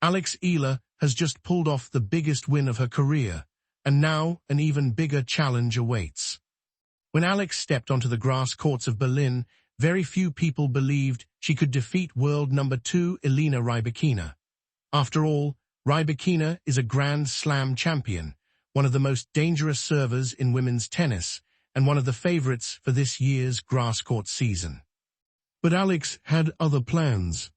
Alex Eala has just pulled off the biggest win of her career, and now an even bigger challenge awaits. When Alex stepped onto the grass courts of Berlin, very few people believed she could defeat world number 2 Elena Rybakina. After all, Rybakina is a Grand Slam champion, one of the most dangerous servers in women's tennis, and one of the favorites for this year's grass court season. But Alex had other plans.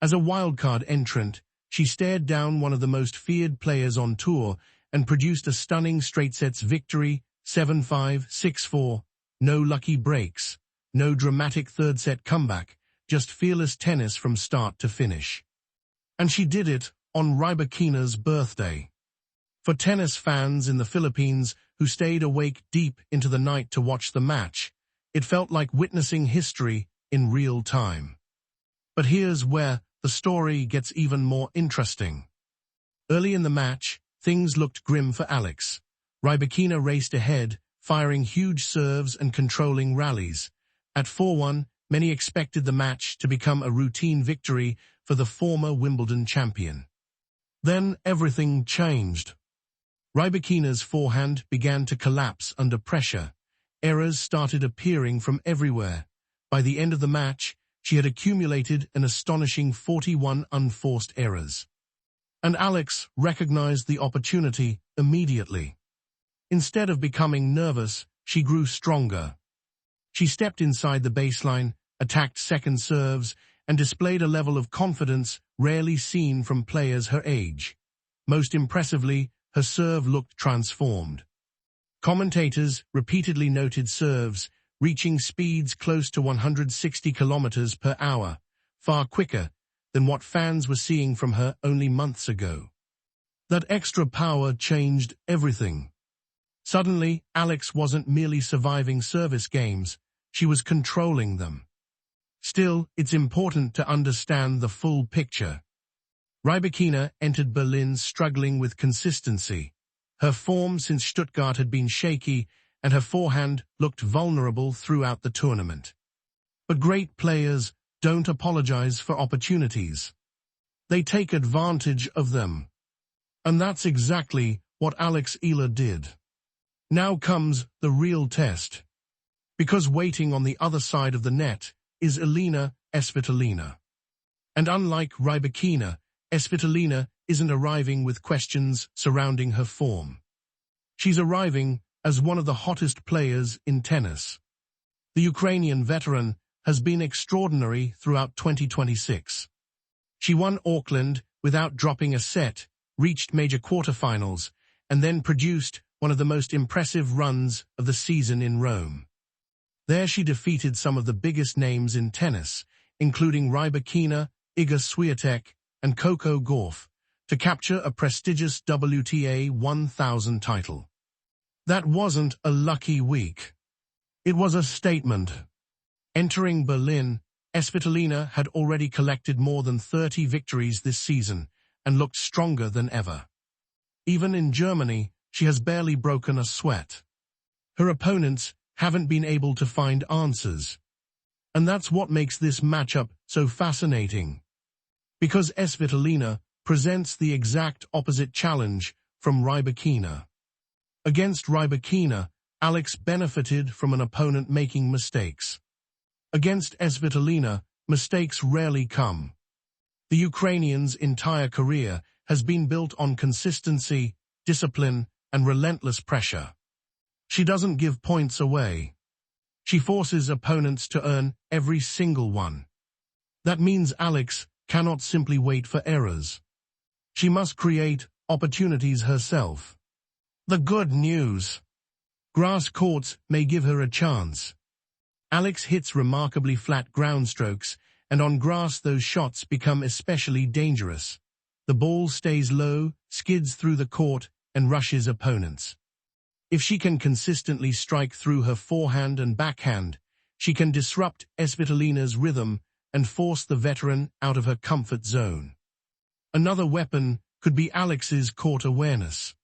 As a wildcard entrant, she stared down one of the most feared players on tour and produced a stunning straight-sets victory, 7-5, 6-4, no lucky breaks, no dramatic third-set comeback, just fearless tennis from start to finish. And she did it on Rybakina's birthday. For tennis fans in the Philippines who stayed awake deep into the night to watch the match, it felt like witnessing history in real time. But here's where the story gets even more interesting. Early in the match, things looked grim for Alex. Rybakina raced ahead, firing huge serves and controlling rallies. At 4-1, many expected the match to become a routine victory for the former Wimbledon champion. Then everything changed. Rybakina's forehand began to collapse under pressure. Errors started appearing from everywhere. By the end of the match, she had accumulated an astonishing 41 unforced errors. And Alex recognized the opportunity immediately. Instead of becoming nervous, she grew stronger. She stepped inside the baseline, attacked second serves, and displayed a level of confidence rarely seen from players her age. Most impressively, her serve looked transformed. Commentators repeatedly noted serves reaching speeds close to 160 kilometers per hour, far quicker than what fans were seeing from her only months ago. That extra power changed everything. Suddenly, Alex wasn't merely surviving service games, she was controlling them. Still, it's important to understand the full picture. Rybakina entered Berlin struggling with consistency. Her form since Stuttgart had been shaky, and her forehand looked vulnerable throughout the tournament. But great players don't apologize for opportunities. They take advantage of them. And that's exactly what Alex Eala did. Now comes the real test. Because waiting on the other side of the net is Elena Svitolina. And unlike Rybakina, Svitolina isn't arriving with questions surrounding her form. She's arriving as one of the hottest players in tennis. The Ukrainian veteran has been extraordinary throughout 2026. She won Auckland without dropping a set, reached major quarterfinals, and then produced one of the most impressive runs of the season in Rome. There she defeated some of the biggest names in tennis, including Rybakina, Iga Swiatek, and Coco Gauff, to capture a prestigious WTA 1000 title. That wasn't a lucky week. It was a statement. Entering Berlin, Svitolina had already collected more than 30 victories this season and looked stronger than ever. Even in Germany, she has barely broken a sweat. Her opponents haven't been able to find answers. And that's what makes this matchup so fascinating. Because Svitolina presents the exact opposite challenge from Rybakina. Against Rybakina, Alex benefited from an opponent making mistakes. Against Svitolina, mistakes rarely come. The Ukrainian's entire career has been built on consistency, discipline, and relentless pressure. She doesn't give points away. She forces opponents to earn every single one. That means Alex cannot simply wait for errors. She must create opportunities herself. The good news. Grass courts may give her a chance. Alex hits remarkably flat ground strokes, and on grass those shots become especially dangerous. The ball stays low, skids through the court, and rushes opponents. If she can consistently strike through her forehand and backhand, she can disrupt Svitolina's rhythm and force the veteran out of her comfort zone. Another weapon could be Alex's court awareness.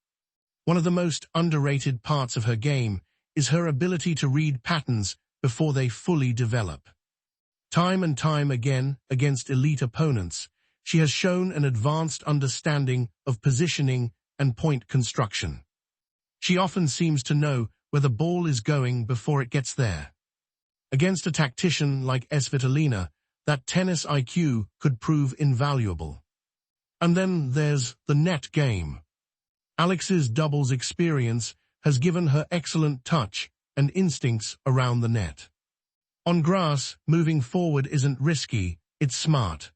One of the most underrated parts of her game is her ability to read patterns before they fully develop. Time and time again, against elite opponents, she has shown an advanced understanding of positioning and point construction. She often seems to know where the ball is going before it gets there. Against a tactician like Svitolina, that tennis IQ could prove invaluable. And then there's the net game. Alex's doubles experience has given her excellent touch and instincts around the net. On grass, moving forward isn't risky, it's smart.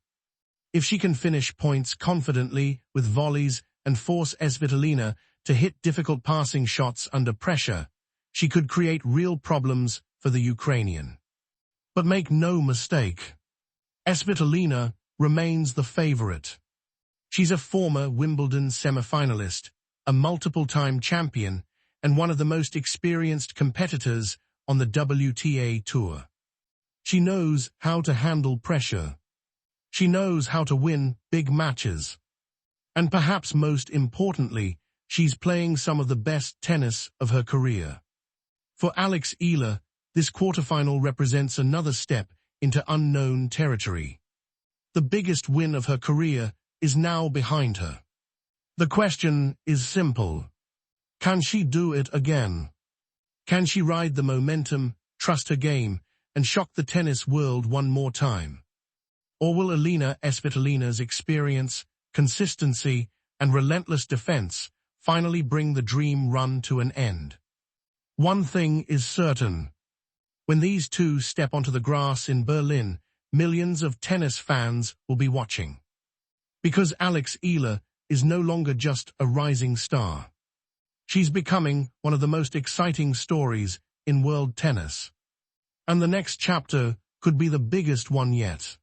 If she can finish points confidently with volleys and force Svitolina to hit difficult passing shots under pressure, she could create real problems for the Ukrainian. But make no mistake, Svitolina remains the favorite. She's a former Wimbledon semifinalist, a multiple-time champion, and one of the most experienced competitors on the WTA Tour. She knows how to handle pressure. She knows how to win big matches. And perhaps most importantly, she's playing some of the best tennis of her career. For Alex Eala, this quarterfinal represents another step into unknown territory. The biggest win of her career is now behind her. The question is simple. Can she do it again? Can she ride the momentum, trust her game, and shock the tennis world one more time? Or will Elena Svitolina's experience, consistency, and relentless defense finally bring the dream run to an end? One thing is certain. When these two step onto the grass in Berlin, millions of tennis fans will be watching. Because Alex Eala is no longer just a rising star. She's becoming one of the most exciting stories in world tennis. And the next chapter could be the biggest one yet.